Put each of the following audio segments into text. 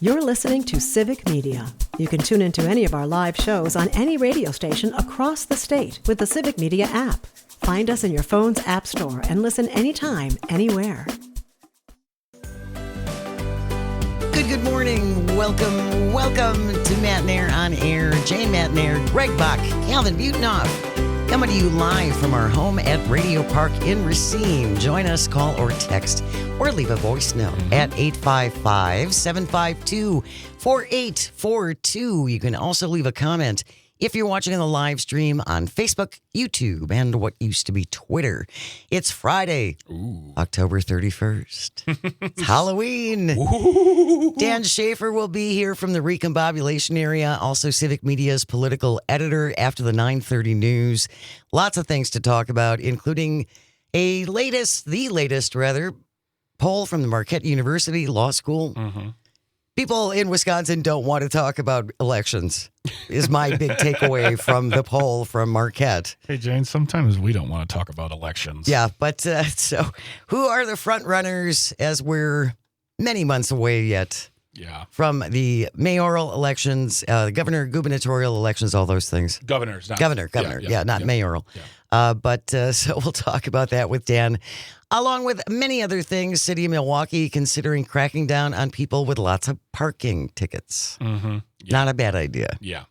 You're listening to Civic Media. You can tune into any of our live shows on any radio station across the state with the Civic Media app. Find us in your phone's app store and listen anytime, anywhere. Good morning. Welcome to Matt Nair on Air. Jane Matt Nair, Greg Bach, Calvin Butenoff, coming to you live from our home at Radio Park in Racine. Join us, call or text, or leave a voice note at 855-752-4842. You can also leave a comment if you're watching on the live stream on Facebook, YouTube, and what used to be Twitter. It's Friday, October 31st. It's Halloween. Dan Schaefer will be here from the recombobulation area, also Civic Media's political editor after the 9:30 news. Lots of things to talk about, including the latest poll from the Marquette University Law School. People in Wisconsin don't want to talk about elections, is my big takeaway from the poll from Marquette. Hey, Jane, sometimes we don't want to talk about elections. Yeah, but so who are the front runners as we're many months away yet from the mayoral elections, the governor, gubernatorial elections, all those things? Governors, not Governor, not mayoral. Yeah. So we'll talk about that with Dan. Along with many other things, City of Milwaukee considering cracking down on people with lots of parking tickets. Not a bad idea. Yeah.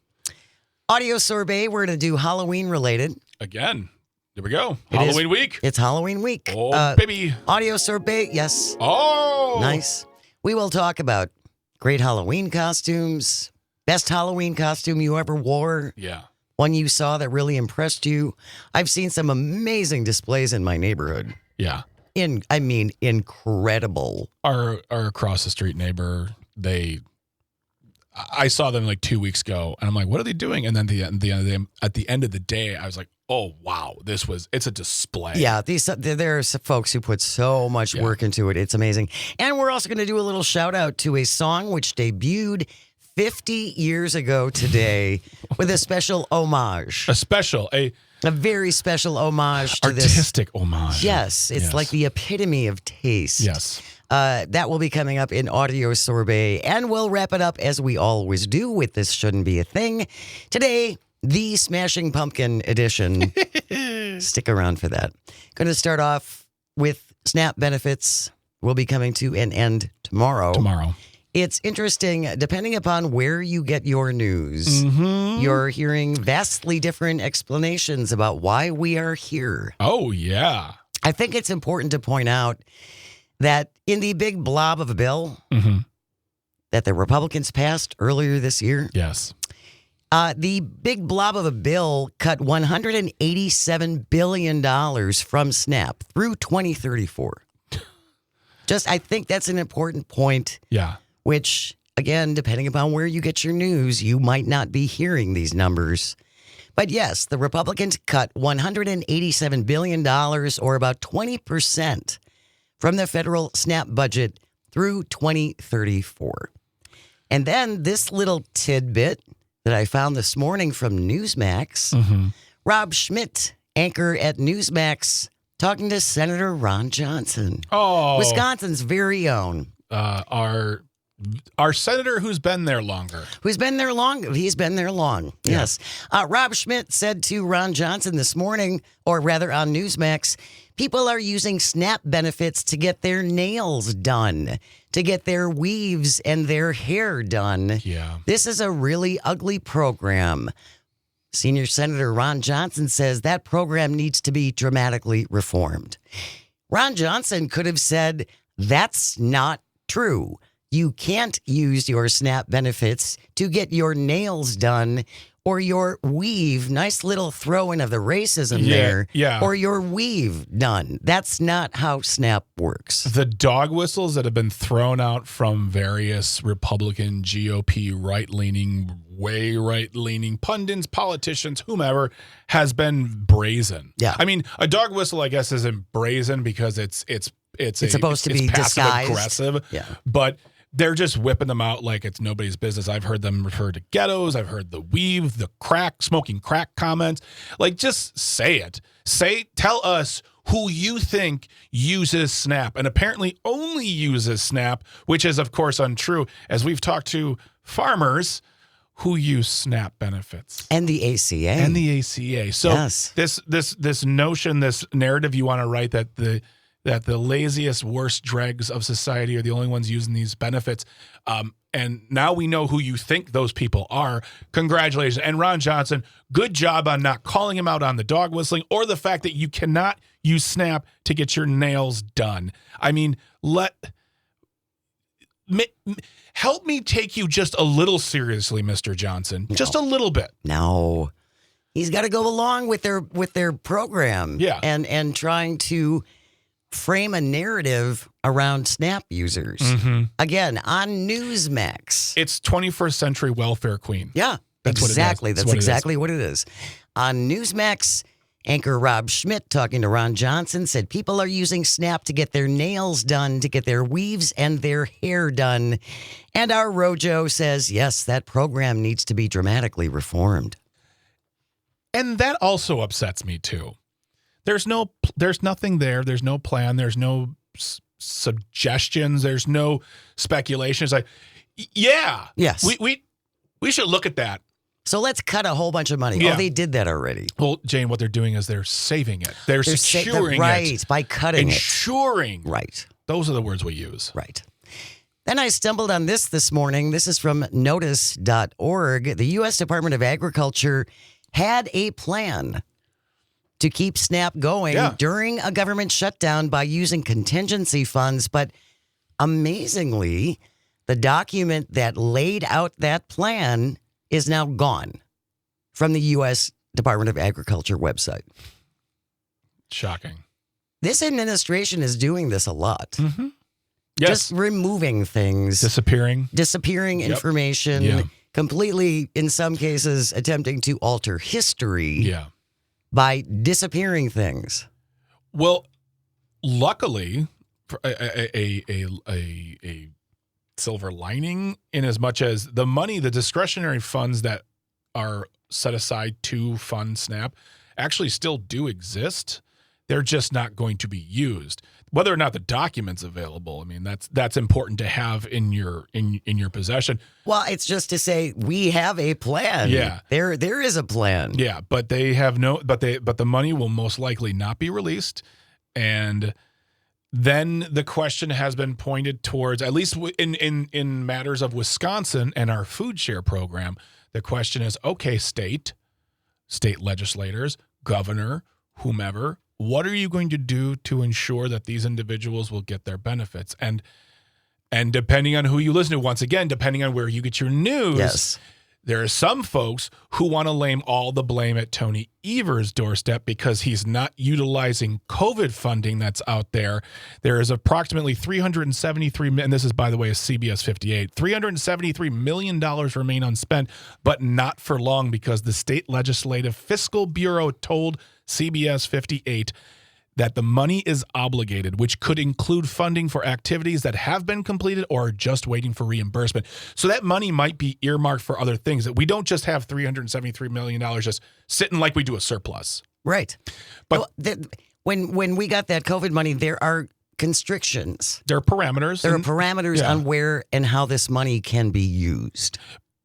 Audio sorbet, we're going to do Halloween related. Again, there we go. Halloween week. It's Halloween week. Oh, baby. Audio sorbet, yes. Oh. Nice. We will talk about great Halloween costumes, best Halloween costume you ever wore. Yeah. One you saw that really impressed you. I've seen some amazing displays in my neighborhood. Yeah. Incredible. Our across the street neighbor, I saw them like 2 weeks ago, and I'm like, what are they doing? And then at the end of the day, I was like, oh wow, it's a display. Yeah, there are some folks who put so much work into it. It's amazing. And we're also going to do a little shout out to a song which debuted 50 years ago today with a special homage. A very special homage to this. Artistic homage. Yes, it's like the epitome of taste. Yes. That will be coming up in Audio Sorbet. And we'll wrap it up as we always do with This Shouldn't Be a Thing. Today, the Smashing Pumpkin edition. Stick around for that. Going to start off with SNAP benefits. Will be coming to an end tomorrow. It's interesting, depending upon where you get your news, you're hearing vastly different explanations about why we are here. Oh, yeah. I think it's important to point out that in the big blob of a bill that the Republicans passed earlier this year, yes, the big blob of a bill cut $187 billion from SNAP through 2034. I think that's an important point. Yeah. Which, again, depending upon where you get your news, you might not be hearing these numbers. But yes, the Republicans cut $187 billion, or about 20%, from the federal SNAP budget through 2034. And then this little tidbit that I found this morning from Newsmax, Rob Schmidt, anchor at Newsmax, talking to Senator Ron Johnson, Wisconsin's very own. Our senator who's been there longer. He's been there long. Yes. Rob Schmidt said to Ron Johnson this morning, or rather on Newsmax, people are using SNAP benefits to get their nails done, to get their weaves and their hair done. Yeah. This is a really ugly program. Senior Senator Ron Johnson says that program needs to be dramatically reformed. Ron Johnson could have said, that's not true. You can't use your SNAP benefits to get your nails done or your weave, nice little throw in of the racism there, or your weave done. That's not how SNAP works. The dog whistles that have been thrown out from various Republican, GOP, way right-leaning pundits, politicians, whomever, has been brazen. Yeah. I mean, a dog whistle, I guess, isn't brazen because it's supposed to be disguised. Passive-aggressive. Yeah. But they're just whipping them out like it's nobody's business. I've heard them refer to ghettos. I've heard the weave, the crack, smoking crack comments. Like, just say it. Tell us who you think uses SNAP and apparently only uses SNAP, which is, of course, untrue, as we've talked to farmers who use SNAP benefits. And the ACA. So Yes. this notion, this narrative you want to write that the laziest, worst dregs of society are the only ones using these benefits. And now we know who you think those people are. Congratulations. And Ron Johnson, good job on not calling him out on the dog whistling or the fact that you cannot use SNAP to get your nails done. I mean, help me take you just a little seriously, Mr. Johnson. No. Just a little bit. No. He's got to go along with their program. Yeah. And trying to frame a narrative around SNAP users. Mm-hmm. Again, on Newsmax. It's 21st century welfare queen. Yeah, That's what it is. exactly. That's That's what it is. exactly what it is. On Newsmax, anchor Rob Schmidt talking to Ron Johnson said people are using SNAP to get their nails done, to get their weaves and their hair done. And our Rojo says, yes, that program needs to be dramatically reformed. And that also upsets me too. There's nothing there. There's no plan. There's no suggestions. There's no speculation. It's like, yeah, Yes. we should look at that. So let's cut a whole bunch of money. Yeah. Oh, they did that already. Well, Jane, what they're doing is they're saving it. They're They're securing right, it. by cutting Ensuring. it. Right. Those are the words we use. Right. Then I stumbled on this morning. This is from notice.org. The U.S. Department of Agriculture had a plan to keep SNAP going during a government shutdown by using contingency funds. But amazingly, the document that laid out that plan is now gone from the U.S. Department of Agriculture website. Shocking. This administration is doing this a lot. Mm-hmm. Yes. Just removing things. Disappearing Yep. information. Yeah. Completely, in some cases, attempting to alter history Yeah. by disappearing things. Well, luckily, for a silver lining, in as much as the money, the discretionary funds that are set aside to fund SNAP actually still do exist. They're just not going to be used. Whether or not the document's available, I mean, that's important to have in your possession. Well, it's just to say we have a plan. Yeah. There is a plan. Yeah, but they have but the money will most likely not be released, and then the question has been pointed towards, at least in matters of Wisconsin and our food share program. The question is, okay, state legislators, governor, whomever, what are you going to do to ensure that these individuals will get their benefits? And depending on who you listen to, once again, depending on where you get your news, Yes. there are some folks who want to lay all the blame at Tony Evers' doorstep because he's not utilizing COVID funding that's out there. There is approximately $373 and this is, by the way, a CBS 58, $373 million remain unspent, but not for long because the State Legislative Fiscal Bureau told CBS 58 that the money is obligated, which could include funding for activities that have been completed or are just waiting for reimbursement. So that money might be earmarked for other things. That we don't just have $373 million just sitting like we do a surplus. Right. But when we got that COVID money, there are constrictions. there are parameters. There are and- parameters yeah. on where and how this money can be used.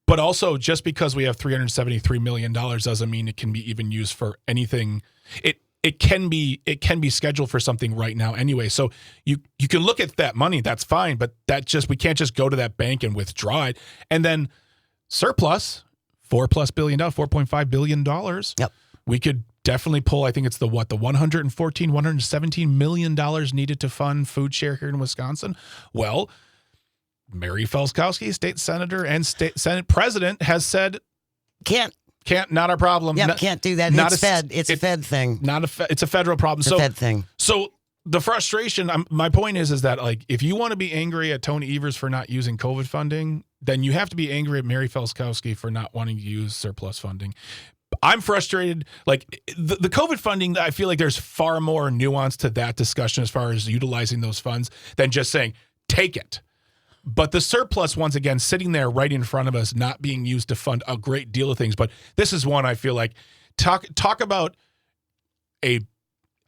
But also, just because we have $373 million doesn't mean it can be even used for anything. It can be scheduled for something right now anyway. So you can look at that money, that's fine, but we can't just go to that bank and withdraw it. And then surplus, $4+ billion, $4.5 billion. Yep. We could definitely pull, I think it's the $117 million needed to fund food share here in Wisconsin. Well, Mary Felskowski, state senator and state Senate president, has said Can't. not our problem. Yeah, can't do that. not It's Fed. It's a Fed thing. It's a federal problem. It's a Fed thing. So the frustration, my point is that, like, if you want to be angry at Tony Evers for not using COVID funding, then you have to be angry at Mary Felskowski for not wanting to use surplus funding. I'm frustrated. Like the COVID funding, I feel like there's far more nuance to that discussion as far as utilizing those funds than just saying, take it. But the surplus, once again, sitting there right in front of us, not being used to fund a great deal of things. But this is one I feel like, talk about a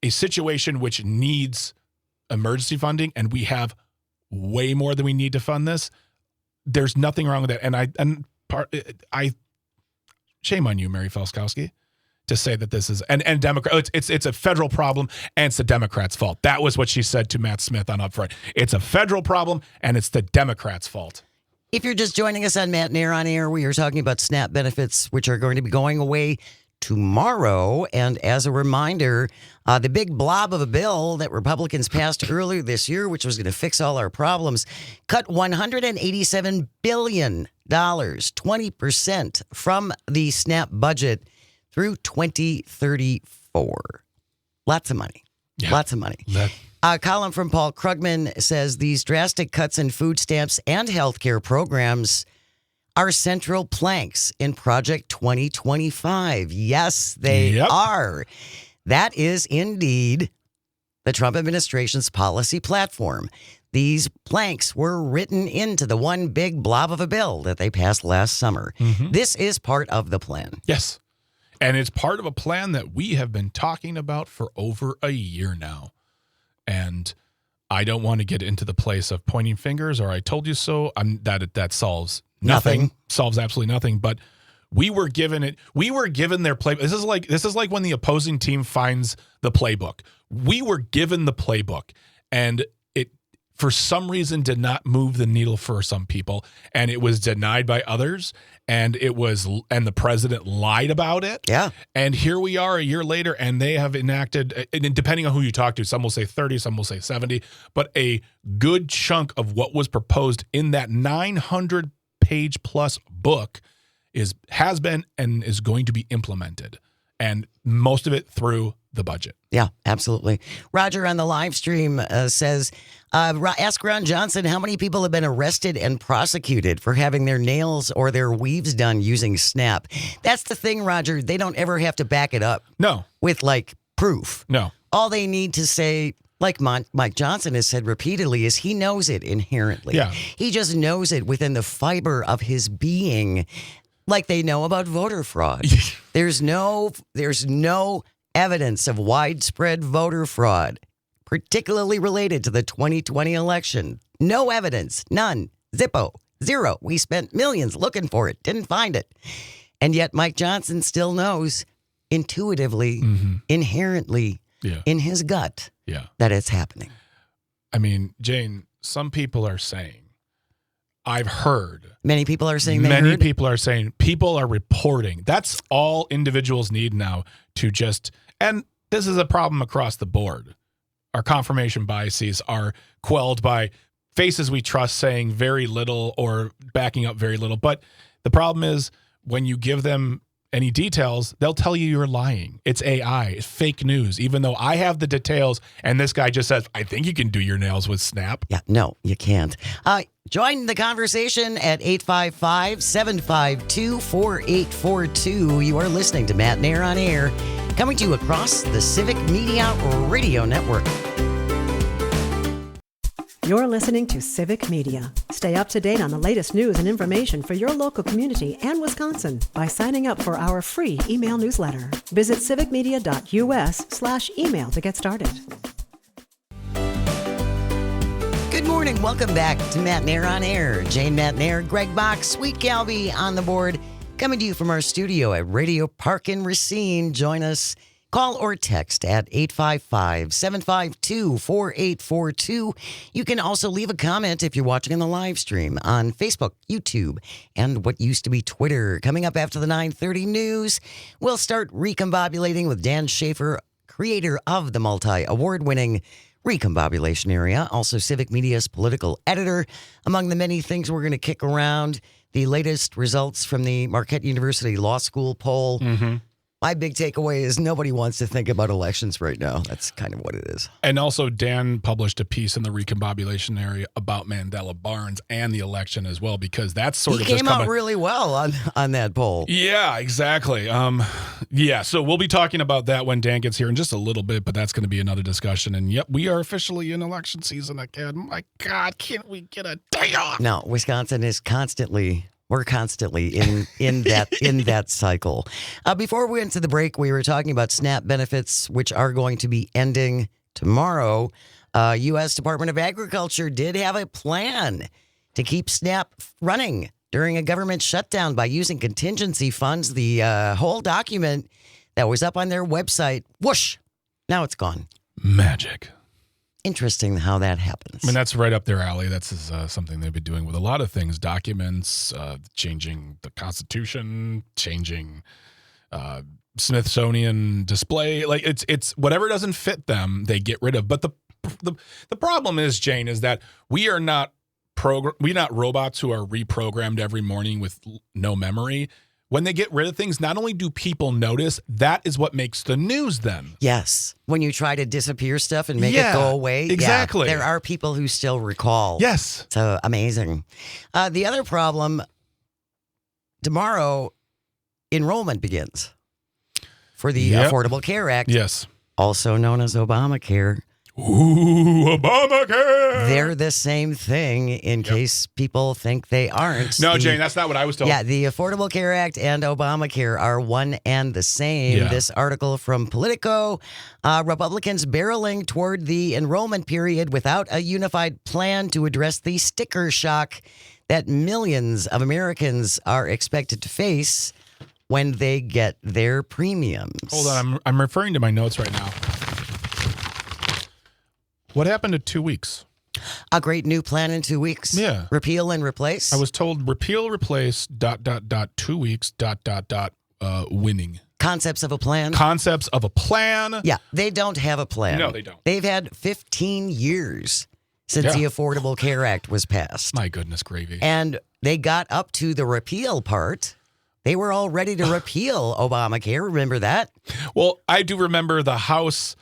a situation which needs emergency funding, and we have way more than we need to fund this. There's nothing wrong with that. And I shame on you, Mary Felskowski, to say that this is and Democrat. It's a federal problem and it's the Democrats' fault. That was what she said to Matt Smith on Upfront. It's a federal problem and it's the Democrats' fault. If you're just joining us on Matt Nair on Air, we are talking about SNAP benefits, which are going to be going away tomorrow. And as a reminder, the big blob of a bill that Republicans passed earlier this year, which was going to fix all our problems, cut $187 billion, 20% from the SNAP budget through 2034. Lots of money. Yeah. Lots of money. A column from Paul Krugman says these drastic cuts in food stamps and healthcare programs are central planks in Project 2025. Yes, they are. That is indeed the Trump administration's policy platform. These planks were written into the one big blob of a bill that they passed last summer. Mm-hmm. This is part of the plan. Yes. And it's part of a plan that we have been talking about for over a year now. And I don't want to get into the place of pointing fingers or I told you so. That solves nothing. Solves absolutely nothing. But we were given their playbook. This is like when the opposing team finds the playbook. We were given the playbook, and it for some reason did not move the needle for some people, and it was denied by others. And the president lied about it. Yeah. And here we are a year later, and they have enacted, and depending on who you talk to, some will say 30, some will say 70, but a good chunk of what was proposed in that 900-page plus book has been and is going to be implemented. And most of it through the budget. Yeah, absolutely. Roger on the live stream says, ask Ron Johnson how many people have been arrested and prosecuted for having their nails or their weaves done using SNAP. That's the thing, Roger. They don't ever have to back it up. No. With proof. No. All they need to say, like Mike Johnson has said repeatedly, is he knows it inherently. Yeah. He just knows it within the fiber of his being, like they know about voter fraud. There's no evidence of widespread voter fraud, particularly related to the 2020 election. No evidence. None. Zippo. Zero. We spent millions looking for it. Didn't find it. And yet Mike Johnson still knows intuitively, inherently, in his gut that it's happening. I mean, Jane, some people are saying, I've heard. Many people are saying people are saying, people are reporting. That's all individuals need now to just, and this is a problem across the board. Our confirmation biases are quelled by faces we trust saying very little or backing up very little. But the problem is when you give them any details, they'll tell you you're lying. It's AI. It's fake news. Even though I have the details and this guy just says, I think you can do your nails with Snap. Yeah, no, you can't. Join the conversation at 855-752-4842. You are listening to Matt Nair on Air, coming to you across the Civic Media Radio Network. You're listening to Civic Media. Stay up to date on the latest news and information for your local community and Wisconsin by signing up for our free email newsletter. Visit civicmedia.us/email to get started. Good morning. Welcome back to Matt Nair on Air. Jane Matt Nair, Greg Bach, Sweet Galby on the board, coming to you from our studio at Radio Park in Racine. Join us. Call or text at 855-752-4842. You can also leave a comment if you're watching on the live stream on Facebook, YouTube, and what used to be Twitter. Coming up after the 9:30 news, we'll start recombobulating with Dan Schaefer, creator of the multi-award-winning Recombobulation Area, also Civic Media's political editor. Among the many things we're going to kick around, the latest results from the Marquette University Law School poll. My big takeaway is nobody wants to think about elections right now. That's kind of what it is. And also, Dan published a piece in the Recombobulation Area about Mandela Barnes and the election as well, because that's sort of just came out really well on that poll. Yeah, exactly. So we'll be talking about that when Dan gets here in just a little bit, but that's going to be another discussion. And yep, we are officially in election season again. My God, can't we get a day off? No, Wisconsin is constantly We're constantly in that cycle. Before we went to the break, we were talking about SNAP benefits, which are going to be ending tomorrow. U.S. Department of Agriculture did have a plan to keep SNAP running during a government shutdown by using contingency funds. The whole document that was up on their website, whoosh, now it's gone. Magic. Interesting how that happens. I mean, that's right up their alley. That's something they've been doing with a lot of things, documents, changing the Constitution, changing Smithsonian display. Like it's whatever doesn't fit them, they get rid of. But the problem is, Jane, is that we are not we're not robots who are reprogrammed every morning with no memory. When they get rid of things, not only do people notice, that is what makes the news then. Yes. When you try to disappear stuff and make it go away. Exactly. There are people who still recall. Yes. So amazing. The other problem, tomorrow, enrollment begins for the Affordable Care Act. Yes. Also known as Obamacare. Ooh, Obamacare. They're the same thing in case people think they aren't. No, Jane, that's not what I was told. Yeah, the Affordable Care Act and Obamacare are one and the same. Yeah. This article from Politico, Republicans barreling toward the enrollment period without a unified plan to address the sticker shock that millions of Americans are expected to face when they get their premiums. Hold on, I'm referring to my notes right now. What happened to 2 weeks? A great new plan in 2 weeks. Yeah. Repeal and replace. I was told repeal, replace, ... 2 weeks, ... winning. Concepts of a plan. Concepts of a plan. Yeah, they don't have a plan. No, they don't. They've had 15 years since the Affordable Care Act was passed. My goodness gravy. And they got up to the repeal part. They were all ready to repeal Obamacare. Remember that? Well, I do remember the House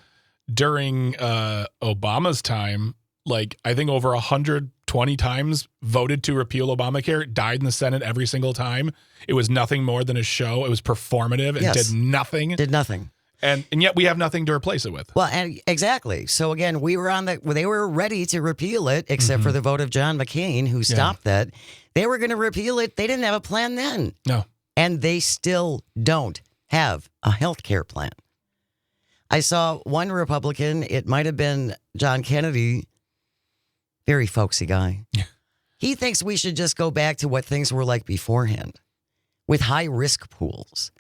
during Obama's time, like I think over 120 times voted to repeal Obamacare. It died in the Senate every single time. It was nothing more than a show. It was performative. It did nothing. Did nothing. And yet we have nothing to replace it with. Well, and exactly. So again, they were ready to repeal it, except for the vote of John McCain, who stopped that. They were going to repeal it. They didn't have a plan then. No. And they still don't have a health care plan. I saw one Republican, it might have been John Kennedy, very folksy guy. Yeah. He thinks we should just go back to what things were like beforehand with high risk pools,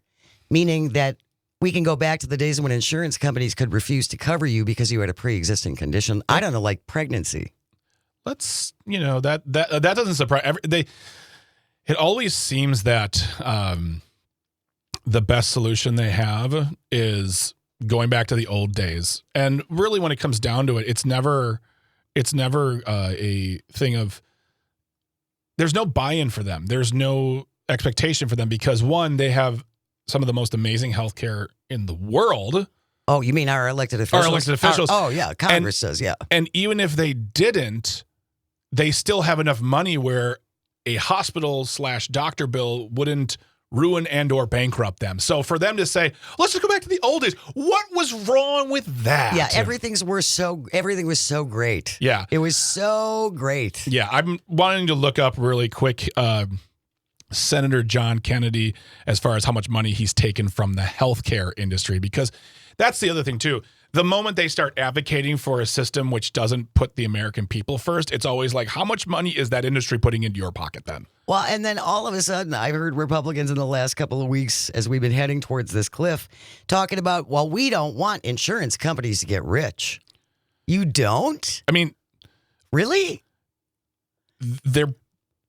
meaning that we can go back to the days when insurance companies could refuse to cover you because you had a pre-existing condition. I don't know, like pregnancy. Let's, that doesn't surprise. It always seems that the best solution they have is going back to the old days. And really when it comes down to it, it's never a thing of, there's no buy-in for them. There's no expectation for them because one, they have some of the most amazing healthcare in the world. Oh, you mean our elected officials? Our elected officials. Congress does, yeah. And even if they didn't, they still have enough money where a hospital/doctor bill wouldn't ruin and or bankrupt them. So for them to say, let's just go back to the old days. What was wrong with that? Yeah, everything was so great. Yeah. It was so great. Yeah, I'm wanting to look up really quick Senator John Kennedy as far as how much money he's taken from the healthcare industry, because that's the other thing too. The moment they start advocating for a system which doesn't put the American people first, it's always like, how much money is that industry putting into your pocket then? Well, and then all of a sudden, I've heard Republicans in the last couple of weeks, as we've been heading towards this cliff, talking about, well, we don't want insurance companies to get rich. You don't? I mean, really? They're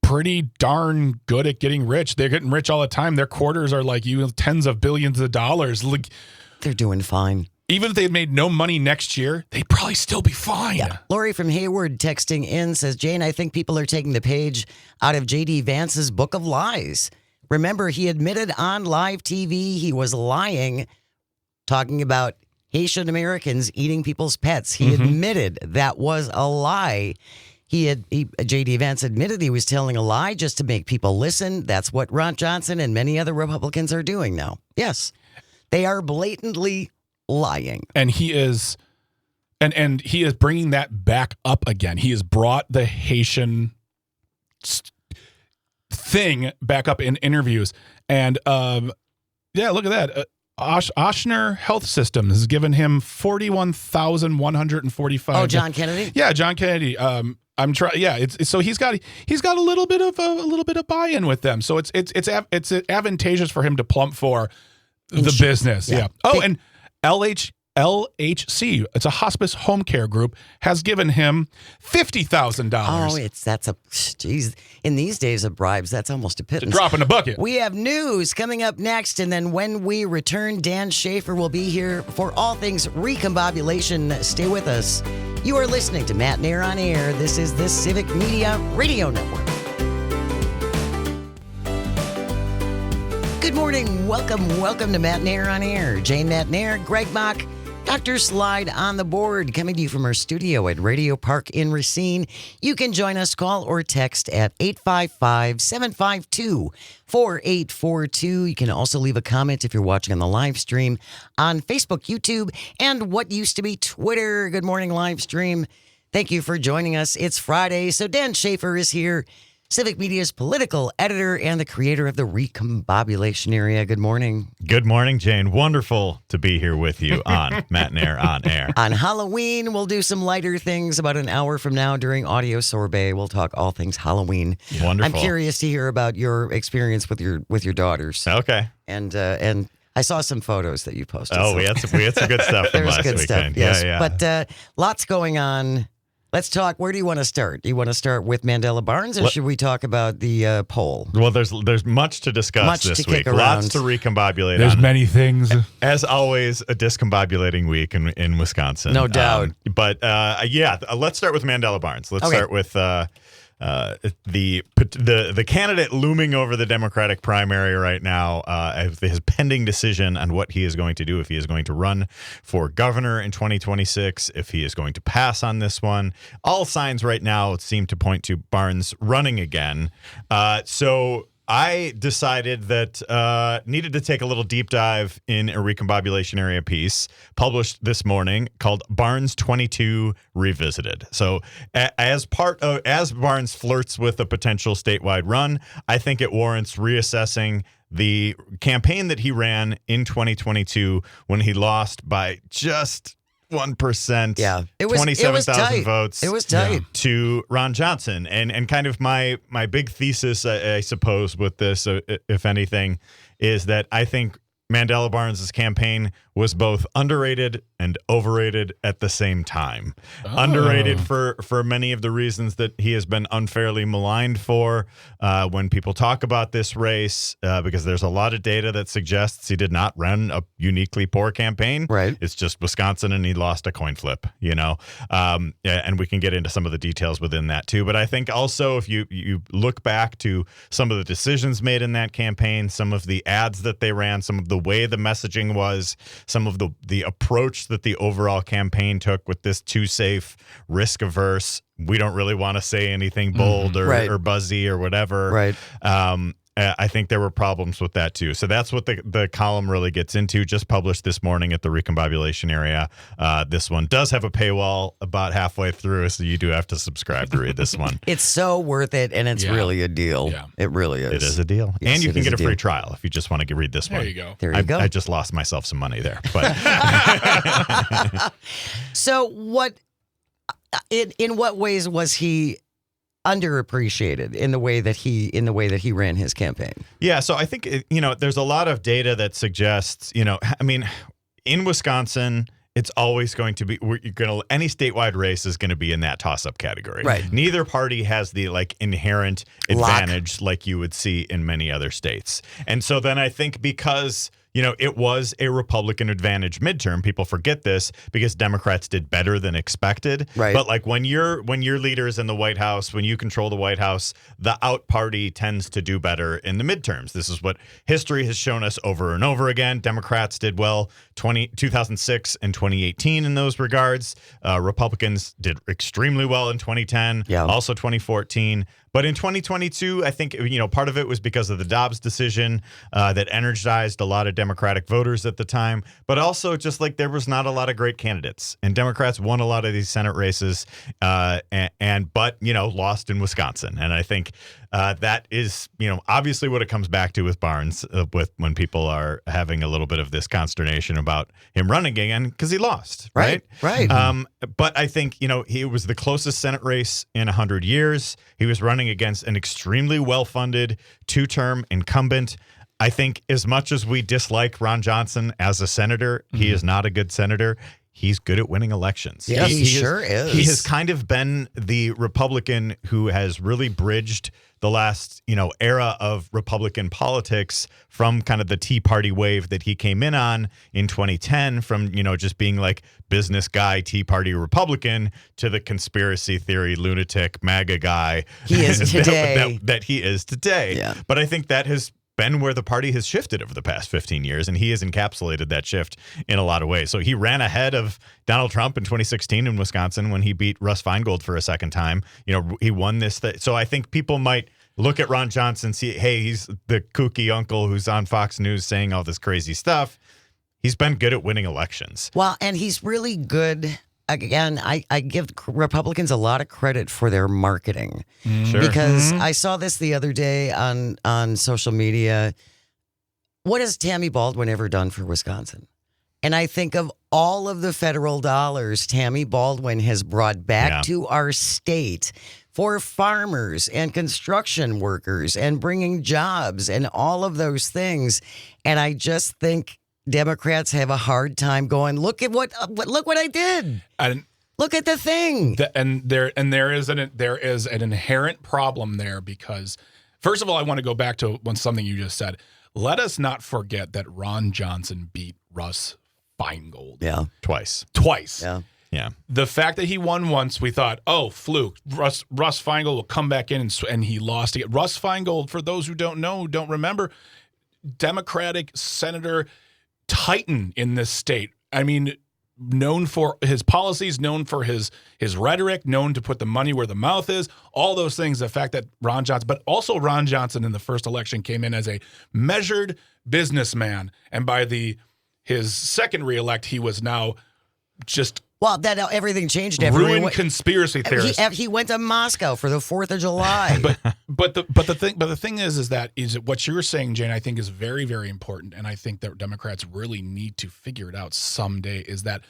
pretty darn good at getting rich. They're getting rich all the time. Their quarters are like tens of billions of dollars. Like, they're doing fine. Even if they made no money next year, they'd probably still be fine. Yeah. Lori from Hayward texting in says, Jane, I think people are taking the page out of J.D. Vance's Book of Lies. Remember, he admitted on live TV he was lying, talking about Haitian Americans eating people's pets. He admitted that was a lie. J.D. Vance admitted he was telling a lie just to make people listen. That's what Ron Johnson and many other Republicans are doing now. Yes, they are blatantly lying. And he is, and he is bringing that back up again. He has brought the Haitian thing back up in interviews. And yeah, look at that. Ochsner Health Systems has given him $41,145. Oh, John Kennedy? Yeah, John Kennedy. I'm trying. Yeah, it's so he's got a little bit of buy-in with them. So it's advantageous for him to plump for the business. Yeah. Oh, and LHC, it's a hospice home care group, has given him $50,000. Oh, geez. In these days of bribes, that's almost a pittance. Drop in the bucket. We have news coming up next, and then when we return, Dan Schaefer will be here for all things recombobulation. Stay with us. You are listening to Matt Nair on Air. This is the Civic Media Radio Network. Good morning. Welcome to Matt Nair on Air. Jane Matt Nair, Greg Mock, Dr. Slide on the board, coming to you from our studio at Radio Park in Racine. You can join us, call or text at 855-752-4842. You can also leave a comment if you're watching on the live stream on Facebook, YouTube, and what used to be Twitter. Good morning, live stream. Thank you for joining us. It's Friday, so Dan Schaefer is here, Civic Media's political editor and the creator of the Recombobulation Area. Good morning. Good morning, Jane. Wonderful to be here with you on Matt Nair on Air. On Halloween, we'll do some lighter things about an hour from now during Audio Sorbet. We'll talk all things Halloween. Wonderful. I'm curious to hear about your experience with your daughters. Okay. And I saw some photos that you posted. Oh, we had some good stuff from There's last good weekend. stuff, yes. Yeah. But lots going on. Let's talk. Where do you want to start? Do you want to start with Mandela Barnes, or should we talk about the poll? Well, there's much to discuss this week. Lots to recombobulate. There's many things. As always, a discombobulating week in Wisconsin. No doubt. Let's start with Mandela Barnes. Let's start with the candidate looming over the Democratic primary right now, his pending decision on what he is going to do, if he is going to run for governor in 2026, if he is going to pass on this one. All signs right now seem to point to Barnes running again. So I decided that needed to take a little deep dive in a recombobulation area piece published this morning called Barnes 22 Revisited. So as Barnes flirts with a potential statewide run, I think it warrants reassessing the campaign that he ran in 2022 when he lost by just 1%. Yeah, 27,000 votes. It was tight to Ron Johnson, and kind of my big thesis, I suppose, with this, if anything, is that I think Mandela Barnes' campaign was both underrated and overrated at the same time. Underrated for many of the reasons that he has been unfairly maligned for when people talk about this race, because there's a lot of data that suggests he did not run a uniquely poor campaign. Right. It's just Wisconsin and he lost a coin flip, and we can get into some of the details within that too. But I think also if you look back to some of the decisions made in that campaign, some of the ads that they ran, some of the way the messaging was, some of the approach that the overall campaign took with this too safe, risk averse, we don't really want to say anything bold or buzzy or whatever. Right. I think there were problems with that too. So that's what the column really gets into, just published this morning at the Recombobulation Area. This one does have a paywall about halfway through, so you do have to subscribe to read this one. It's so worth it, and it's really a deal. Yeah. It really is. It is a deal. Yes, and you can get a free trial if you just want to read this one. There you go. There you go. I just lost myself some money there. But So in what ways was he underappreciated in the way that he ran his campaign? Yeah, so I think there's a lot of data that suggests, in Wisconsin, it's always going to be any statewide race is going to be in that toss-up category. Right. Neither party has the inherent advantage like you would see in many other states. And so then I think because it was a Republican advantage midterm. People forget this because Democrats did better than expected. Right. But when your leader is in the White House, when you control the White House, the out party tends to do better in the midterms. This is what history has shown us over and over again. Democrats did well 2006 and 2018 in those regards. Republicans did extremely well in 2010. Yeah. Also 2014. But in 2022, I think, part of it was because of the Dobbs decision that energized a lot of Democratic voters at the time, but also just like there was not a lot of great candidates, and Democrats won a lot of these Senate races, but lost in Wisconsin. And I think that is, obviously what it comes back to with Barnes, with when people are having a little bit of this consternation about him running again because he lost, right? Right. But I think, he was the closest Senate race in 100 years. He was running against an extremely well-funded two-term incumbent. I think as much as we dislike Ron Johnson as a senator, he is not a good senator. He's good at winning elections. Yes, he sure is. He has kind of been the Republican who has really bridged the last, era of Republican politics from kind of the Tea Party wave that he came in on in 2010, from, just being like business guy, Tea Party Republican, to the conspiracy theory lunatic MAGA guy he is today. that he is today. Yeah. But I think that has been where the party has shifted over the past 15 years, and he has encapsulated that shift in a lot of ways. So he ran ahead of Donald Trump in 2016 in Wisconsin when he beat Russ Feingold for a second time. He won this. So I think people might look at Ron Johnson, see, hey, he's the kooky uncle who's on Fox News saying all this crazy stuff. He's been good at winning elections. Well, and he's really good. Again, I give Republicans a lot of credit for their marketing. Sure. Because I saw this the other day on social media. What has Tammy Baldwin ever done for Wisconsin? And I think of all of the federal dollars Tammy Baldwin has brought back to our state for farmers and construction workers and bringing jobs and all of those things. And I just think Democrats have a hard time going, look what I did. And look at the thing. There is an inherent problem there, because first of all, I want to go back to something you just said. Let us not forget that Ron Johnson beat Russ Feingold. Yeah. Twice. Yeah. Yeah. The fact that he won once, we thought, oh, fluke. Russ Feingold will come back in, and he lost again. Russ Feingold, for those who don't remember, Democratic Senator titan in this state. I mean, known for his policies, known for his rhetoric, known to put the money where the mouth is, all those things. The fact that Ron Johnson in the first election came in as a measured businessman, and by his second reelect, he was now just everything changed. Ruined conspiracy theorists. He went to Moscow for the 4th of July. But the thing is that what you're saying, Jane, I think is very, very important, and I think that Democrats really need to figure it out someday. Is that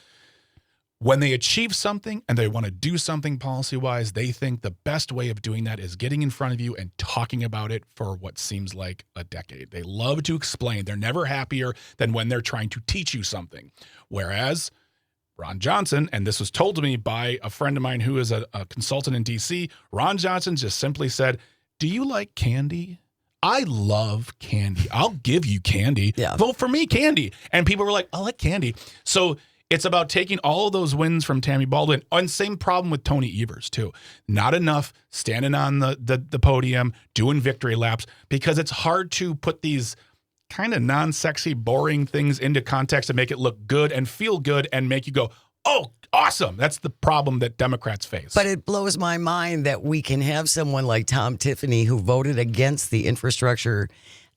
when they achieve something and they want to do something policy-wise, they think the best way of doing that is getting in front of you and talking about it for what seems like a decade. They love to explain. They're never happier than when they're trying to teach you something. Whereas Ron Johnson, and this was told to me by a friend of mine who is a consultant in D.C., Ron Johnson just simply said, do you like candy? I love candy. I'll give you candy. Yeah. Vote for me, candy. And people were like, I like candy. So it's about taking all of those wins from Tammy Baldwin. And same problem with Tony Evers, too. Not enough standing on the podium, doing victory laps, because it's hard to put these kind of non-sexy, boring things into context and make it look good and feel good and make you go, oh, awesome. That's the problem that Democrats face. But it blows my mind that we can have someone like Tom Tiffany who voted against the Infrastructure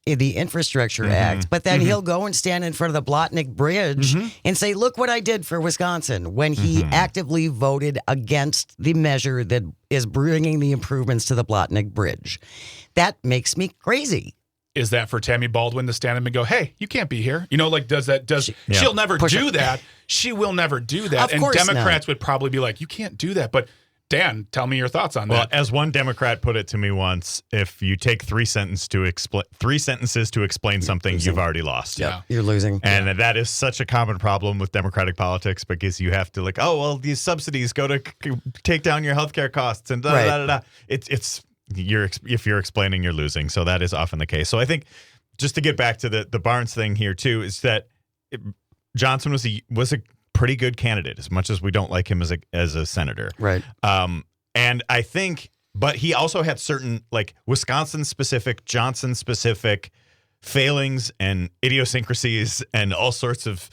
Act, but then he'll go and stand in front of the Blotnick Bridge and say, look what I did for Wisconsin, when he actively voted against the measure that is bringing the improvements to the Blotnick Bridge. That makes me crazy. Is that for Tammy Baldwin to stand up and go, hey, you can't be here? She'll never do that. She will never do that. And Democrats would probably be like, you can't do that. But Dan, tell me your thoughts on that. As one Democrat put it to me once, if you take three sentences to explain something, you've already lost. Yeah, you're losing. And that is such a common problem with Democratic politics, because you have to these subsidies go to take down your healthcare costs and if you're explaining, you're losing. So that is often the case. So I think, just to get back to the Barnes thing here too, is that Johnson was a pretty good candidate, as much as we don't like him as a senator. Right. And I think, but he also had certain Wisconsin specific, Johnson specific failings and idiosyncrasies and all sorts of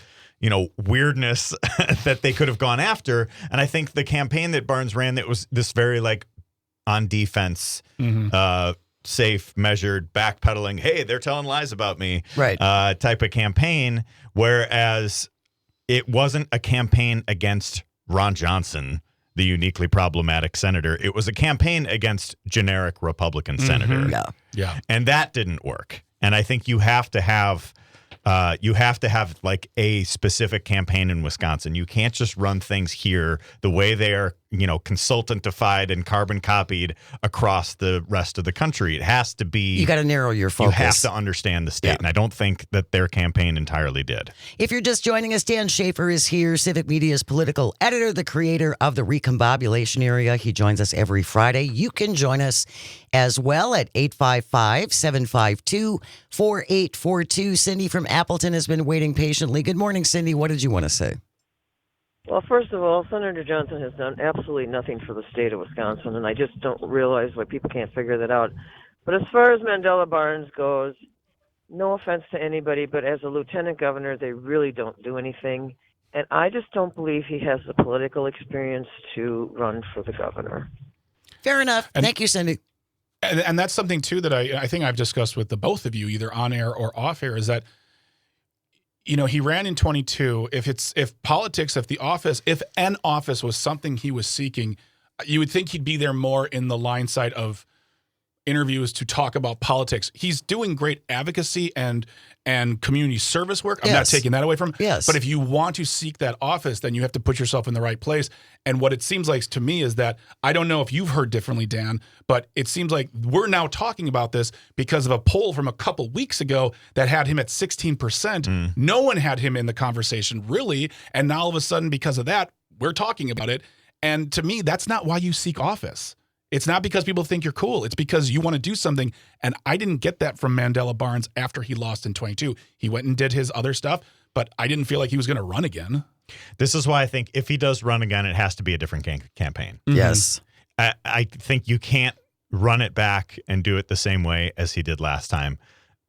weirdness that they could have gone after. And I think the campaign that Barnes ran, that was this very on defense, safe, measured, backpedaling, hey, they're telling lies about me, Right. Type of campaign, whereas it wasn't a campaign against Ron Johnson, the uniquely problematic senator. It was a campaign against generic Republican senator. Yeah. Yeah. And that didn't work. And I think you have to have like a specific campaign in Wisconsin. You can't just run things here the way they are, consultantified and carbon copied across the rest of the country. It has to be. You got to narrow your focus. You have to understand the state. Yeah. And I don't think that their campaign entirely did. If you're just joining us, Dan Schaefer is here, Civic Media's political editor, the creator of the Recombobulation Area. He joins us every Friday. You can join us as well at 855-752-4842. Cindy from Appleton has been waiting patiently. Good morning, Cindy. What did you want to say? Well, first of all, Senator Johnson has done absolutely nothing for the state of Wisconsin, and I just don't realize why people can't figure that out. But as far as Mandela Barnes goes, no offense to anybody, but as a lieutenant governor, they really don't do anything. And I just don't believe he has the political experience to run for the governor. Fair enough. Thank you, Cindy. And that's something, too, that I think I've discussed with the both of you, either on air or off air, is that, he ran in 22. If an office was something he was seeking, you would think he'd be there more in the line side of interviews to talk about politics. He's doing great advocacy and community service work. I'm not taking that away from him. Yes. But if you want to seek that office, then you have to put yourself in the right place. And what it seems like to me is that, I don't know if you've heard differently, Dan, but it seems like we're now talking about this because of a poll from a couple weeks ago that had him at 16%. No one had him in the conversation, really. And now all of a sudden, because of that, we're talking about it. And to me, that's not why you seek office. It's not because people think you're cool. It's because you want to do something. And I didn't get that from Mandela Barnes after he lost in 22. He went and did his other stuff, but I didn't feel like he was going to run again. This is why I think if he does run again, it has to be a different campaign. Yes. I think you can't run it back and do it the same way as he did last time.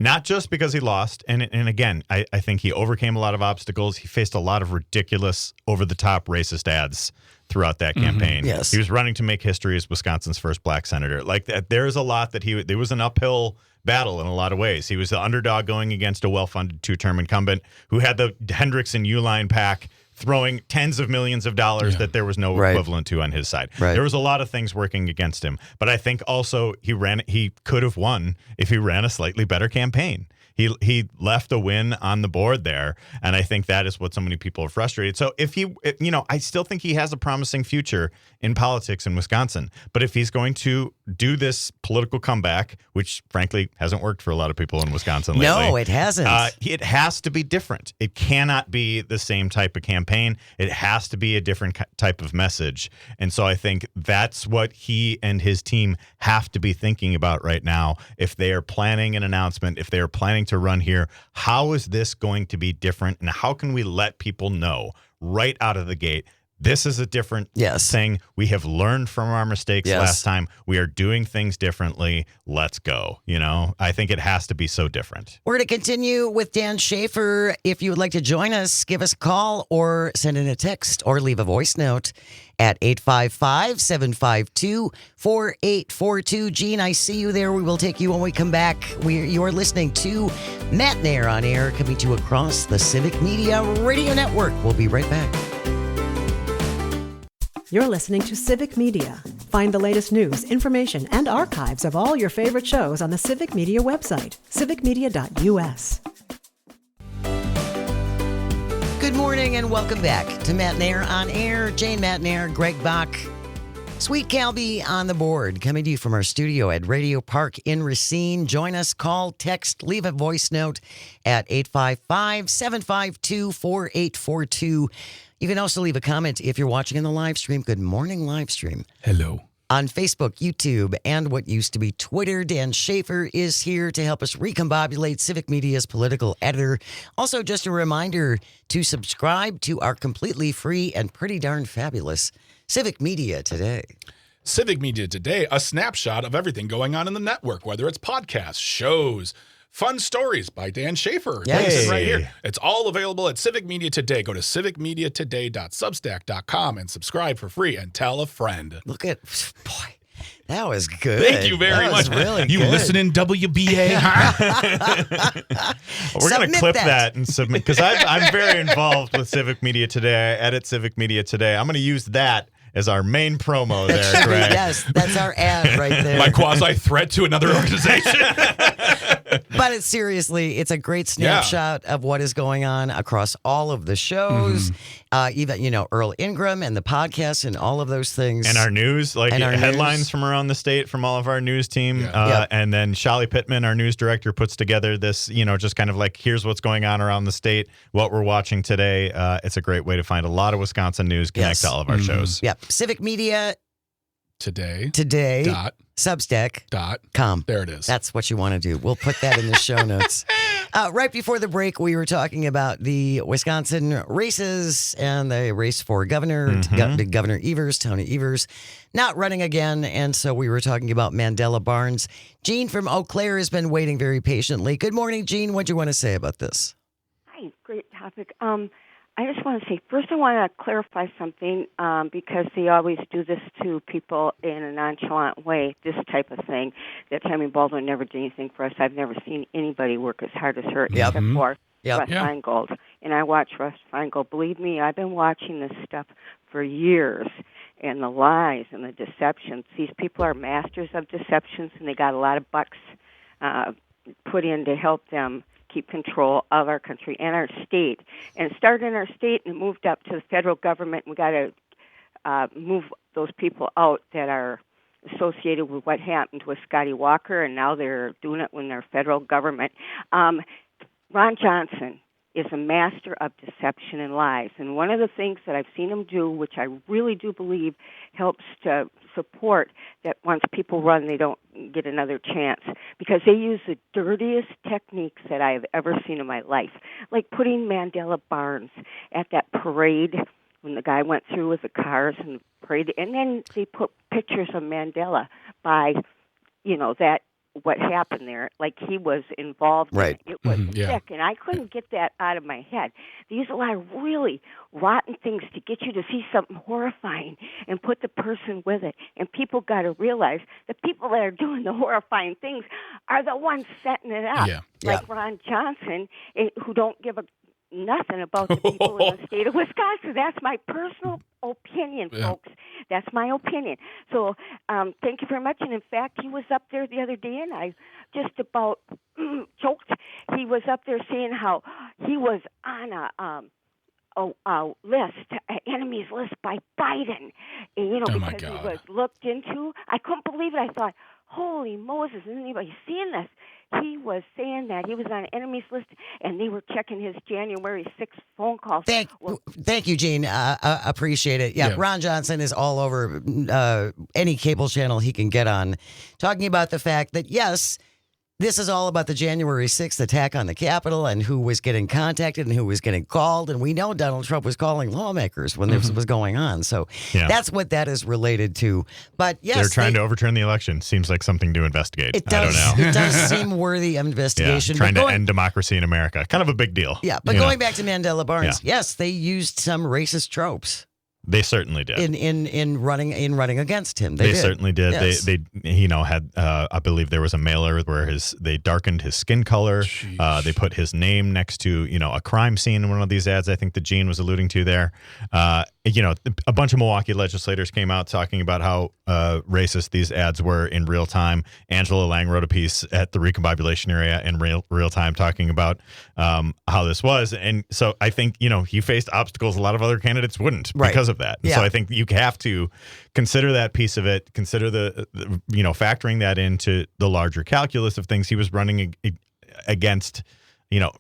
Not just because he lost. And again, I think he overcame a lot of obstacles. He faced a lot of ridiculous, over-the-top racist ads throughout that campaign. Yes. He was running to make history as Wisconsin's first black senator. Like that, there's a lot that there was an uphill battle in a lot of ways. He was the underdog going against a well-funded two-term incumbent who had the Hendrickson Uline PAC throwing tens of millions of dollars that there was no equivalent to on his side. Right. There was a lot of things working against him. But I think also he could have won if he ran a slightly better campaign. He left a win on the board there, and I think that is what so many people are frustrated. So I still think he has a promising future in politics in Wisconsin. But if he's going to do this political comeback, which frankly hasn't worked for a lot of people in Wisconsin lately. No, it hasn't. It has to be different. It cannot be the same type of campaign. It has to be a different type of message. And so I think that's what he and his team have to be thinking about right now. If they are planning an announcement, if they are planning to run here, how is this going to be different? And how can we let people know right out of the gate, this is a different thing. We have learned from our mistakes last time. We are doing things differently. Let's go. I think it has to be so different. We're going to continue with Dan Schaefer. If you would like to join us, give us a call or send in a text or leave a voice note at 855-752-4842. Gene, I see you there. We will take you when we come back. You are listening to Matt Nair on air, coming to you across the Civic Media Radio Network. We'll be right back. You're listening to Civic Media. Find the latest news, information, and archives of all your favorite shows on the Civic Media website, civicmedia.us. Good morning and welcome back to Matt Nair on air. Jane Matt Nair, Greg Bach, Sweet Calby on the board, coming to you from our studio at Radio Park in Racine. Join us, call, text, leave a voice note at 855-752-4842. You can also leave a comment if you're watching in the live stream. Good morning, live stream. Hello. On Facebook, YouTube, and what used to be Twitter, Dan Schaefer is here to help us recombobulate Civic Media's political editor. Also, just a reminder to subscribe to our completely free and pretty darn fabulous Civic Media Today. Civic Media Today, a snapshot of everything going on in the network, whether it's podcasts, shows, fun stories by Dan Schaefer. Yes. Right here. It's all available at Civic Media Today. Go to civicmediatoday.substack.com and subscribe for free and tell a friend. Look at, boy, That was good. Thank you very That was much. Really you good. listening, WBA? We're going to Submit clip that. that and submit because I'm very involved with Civic Media Today. I edit Civic Media Today. I'm going to use that as our main promo there, Greg. Yes, that's our ad right there. My quasi threat to another organization. But it's seriously, it's a great snapshot of what is going on across all of the shows. Even, Earl Ingram and the podcast and all of those things. And our news, like And our headlines news. from around the state from all of our news team. Yeah. Yep. And then Shali Pittman, our news director, puts together this, just kind of like, here's what's going on around the state, what we're watching today. It's a great way to find a lot of Wisconsin news, connect Yes. to all of our shows. Yep. Civic Media Today. Today. Substack.com. There it is. That's what you want to do. We'll put that in the show notes. Right before the break, we were talking about the Wisconsin races and the race for governor. Governor Evers, Tony Evers, not running again. And so we were talking about Mandela Barnes. Jean from Eau Claire has been waiting very patiently. Good morning, Jean. What do you want to say about this? Hi, great topic. I just want to say, first I want to clarify something because they always do this to people in a nonchalant way, this type of thing, that Tammy Baldwin never did anything for us. I've never seen anybody work as hard as her except for Russ Feingold. And I watch Russ Feingold. Believe me, I've been watching this stuff for years, and the lies and the deceptions. These people are masters of deceptions, and they got a lot of bucks put in to help them keep control of our country and our state. And it started in our state and moved up to the federal government. We got to move those people out that are associated with what happened with Scotty Walker, and now they're doing it when they're federal government. Ron Johnson is a master of deception and lies. And one of the things that I've seen him do, which I really do believe helps to support that once people run, they don't get another chance, because they use the dirtiest techniques that I have ever seen in my life, like putting Mandela Barnes at that parade when the guy went through with the cars and the parade, and then they put pictures of Mandela by, that what happened there, like he was involved in it. It was sick, and I couldn't get that out of my head. They use a lot of really rotten things to get you to see something horrifying and put the person with it. And people got to realize the people that are doing the horrifying things are the ones setting it up, like Ron Johnson, who don't give a nothing about the people in the state of Wisconsin. That's my personal opinion, folks. That's my opinion. So thank you very much. And in fact, he was up there the other day, and I just about choked. He was up there saying how he was on a list, an enemies list by Biden, and, because he was looked into. I couldn't believe it. I thought, holy Moses, isn't anybody seeing this? He was saying that he was on an enemies list, and they were checking his January 6th phone calls. Thank you, Gene. Appreciate it. Yeah, Ron Johnson is all over any cable channel he can get on, talking about the fact that, yes, this is all about the January 6th attack on the Capitol and who was getting contacted and who was getting called. And we know Donald Trump was calling lawmakers when this was going on. So that's what that is related to. But yes, they're trying to overturn the election. Seems like something to investigate. It does, I don't know. It does seem worthy of investigation. Trying to end democracy in America. Kind of a big deal. Yeah, but going back to Mandela Barnes, yes, they used some racist tropes. They certainly did. In running against him. They certainly did. Yes. They had I believe there was a mailer where they darkened his skin color. They put his name next to a crime scene in one of these ads. I think that Gene was alluding to there. A bunch of Milwaukee legislators came out talking about how racist these ads were in real time. Angela Lang wrote a piece at the Recombobulation area in real time talking about how this was. And so I think, he faced obstacles a lot of other candidates wouldn't because of that. And so I think you have to consider that piece of it, consider the factoring that into the larger calculus of things. He was running against an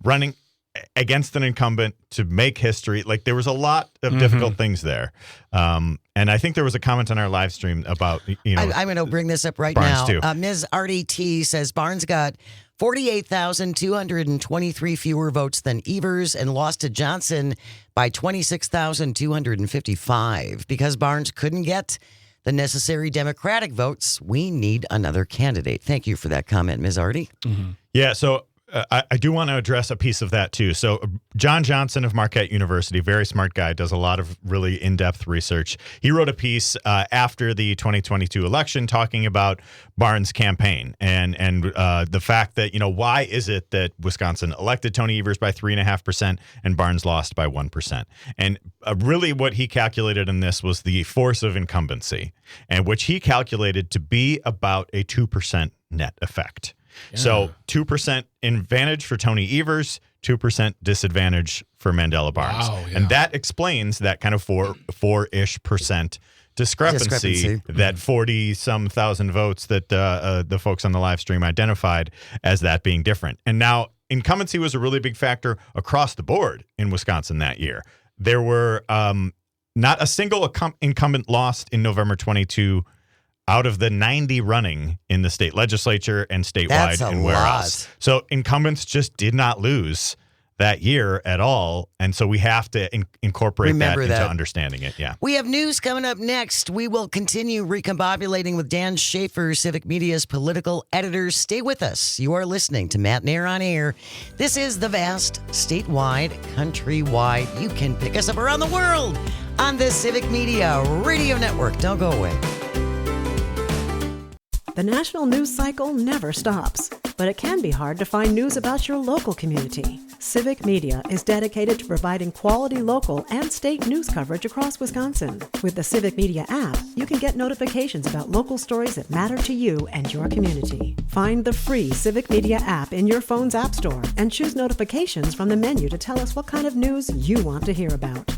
incumbent to make history. Like, there was a lot of difficult things there. And I think there was a comment on our live stream about, I'm going to bring this up right Barnes now. too. Ms. Artie T says Barnes got 48,223 fewer votes than Evers and lost to Johnson by 26,255. Because Barnes couldn't get the necessary Democratic votes, we need another candidate. Thank you for that comment, Ms. Artie. Yeah, so I do want to address a piece of that too. So John Johnson of Marquette University, very smart guy, does a lot of really in-depth research. He wrote a piece after the 2022 election talking about Barnes' campaign and the fact that, why is it that Wisconsin elected Tony Evers by 3.5% and Barnes lost by 1%? And really what he calculated in this was the force of incumbency, and which he calculated to be about a 2% net effect. Yeah. So 2% advantage for Tony Evers, 2% disadvantage for Mandela Barnes. Wow, yeah. And that explains that kind of 4-ish% discrepancy. That 40-some thousand votes that the folks on the live stream identified as that being different. And now incumbency was a really big factor across the board in Wisconsin that year. There were not a single incumbent lost in November 22 out of the 90 running in the state legislature and statewide and where else. So incumbents just did not lose that year at all. And so we have to incorporate that into understanding it. Yeah. We have news coming up next. We will continue recombobulating with Dan Schaefer, Civic Media's political editor. Stay with us. You are listening to Matt Nair on Air. This is the vast, statewide, countrywide. You can pick us up around the world on the Civic Media Radio Network. Don't go away. The national news cycle never stops, but it can be hard to find news about your local community. Civic Media is dedicated to providing quality local and state news coverage across Wisconsin. With the Civic Media app, you can get notifications about local stories that matter to you and your community. Find the free Civic Media app in your phone's app store and choose notifications from the menu to tell us what kind of news you want to hear about.